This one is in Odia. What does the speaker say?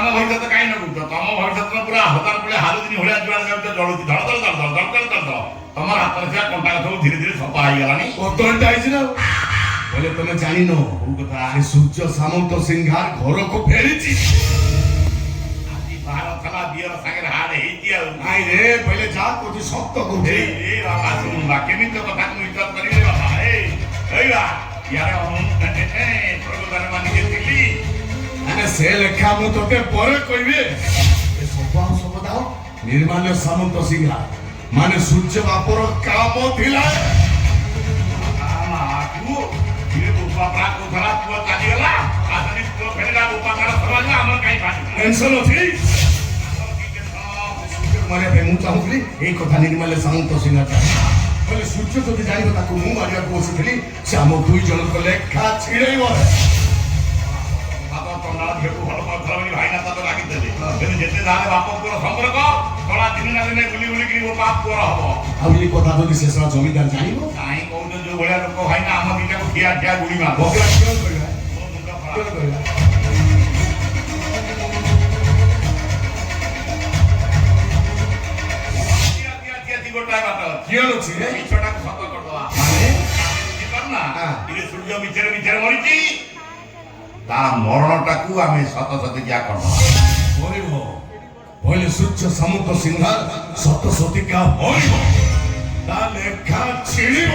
ଆମ ଭବିଷ୍ୟତ କାହିଁ ନଗୁଛ? ତମ ଭବିଷ୍ୟତ ପୁରା ହଜାର ପଳେ ହାଲୁଦିନି ଭଳିଆ ଯୁଆଡେ ଯାଉଛ ଜଳୁଛି ଧଳ ଧଳ ଧଳ ଧଳ ଧଳ ଧଳ ଧଳ। ତମର ହାତରେ ଥିବା କଣ୍ଟା ସବୁ ଧୀରେ ଧୀରେ ସଫା ହେଇଗଲାଣି। ବଦଳଟା ହେଇଛି ନା ବୋଲେ ତମେ ଜାଣିନ କୋଉ କଥା? ଏ ସୂର୍ଯ୍ୟ ସାମନ୍ତ ସିଂହାର ଘରକୁ ଫେରିଛି। ଆଜି ବାହାର ଥିଲା ଦିଅର ସାଙ୍ଗରେ ହାଡ ହେଇଛି ଆଉ। ନାଇଁ ରେ ବୋଲେ ଯାହା କହୁଛି ସତ କହୁଛି। ଏ ବାବା ଶୁଣବା କେମିତି କଥାକୁ ଇଜ୍ଜତ କରିବେ ବାବା। ଏଇ ବା ইয়ারে প্রভুদান মানিকে দিলি মানে সে লেখা মু তোতে পরে কইবে। এ সবা সবা দাও নির্মাল্য সামন্ত সিংহার মানে সূর্য বাপর কাম থিলা। আমাকু ধীরে বুপা প্রাক ধরা পুয়া চালি গলা আসনি তো ফেলা বুপা তার সমাজ আমার কাই পাটি টেনশন ଅଛି সূর্য মারিয়া ପାଇଁ ମୁଁ ଚାହୁଁଥିଲି ଏଇ କଥା ନିର୍ମାଲ୍ୟ ସାମନ୍ତ ସିଂହାର ବୋଲେ ସୂର୍ଯ୍ୟ ଯଦି ଜାଣିବ ତାକୁ ମୁଁ ମାରିବାକୁ ବସିଥିଲି ସେ ଆମ ଦୁଇ ଜଣଙ୍କ ଲେଖା ଛିଡ଼େଇବ। ବାପା ତଣ୍ଡା ଝିଅକୁ ଭଲ ପାଉଥିଲା ବୋଲି ଭାଇନା ତାକୁ ରାଗିଦେଲେ। କିନ୍ତୁ ଯେତେ ଯାହାହେଲେ ବାପ ପୁଅର ସମ୍ପର୍କ ତଳା ଦିନେ ନା ଦିନେ ବୁଲି ବୁଲିକିରି ମୋ ବାପ ପୁଅର ହବ। ଆଉ ଏଇ କଥା ଯଦି ଶେଷ ଜମିଦାର ଜାଣିବ କାହିଁ କହୁଛ ଯୋଉ ଭଳିଆ ଲୋକ ଭାଇନା ଆମ ଦିଟାକୁ ଠିଆ ଠିଆ ଗୁଳି ମାର ବଗଲା କିଅଣ କରିବା ମୋ ମୁଣ୍ଡ ଖରାପ। କିଅଣ କରିବା ଗୋଟାଏ ବାଟ ଅଛି। କିଅଣ ଅଛି ରେ ମିଛଟାକୁ ସତ କରିଦବା। ମାନେ ବୁଝିପାରୁନା? ହଁ। ଟିକେ ସୂର୍ଯ୍ୟ ମିଛରେ ମିଛରେ ମରିଛି ତା ମରଣଟାକୁ ଆମେ ସତ ସତିକିଆ କରିଦବା। ମରିବ ବୋଇଲେ ସୂର୍ଯ୍ୟ ସାମନ୍ତ ସିଂହାର ସତ ସତିକା ମରିବ ତା ଲେଖା ଛିଡ଼ିବ।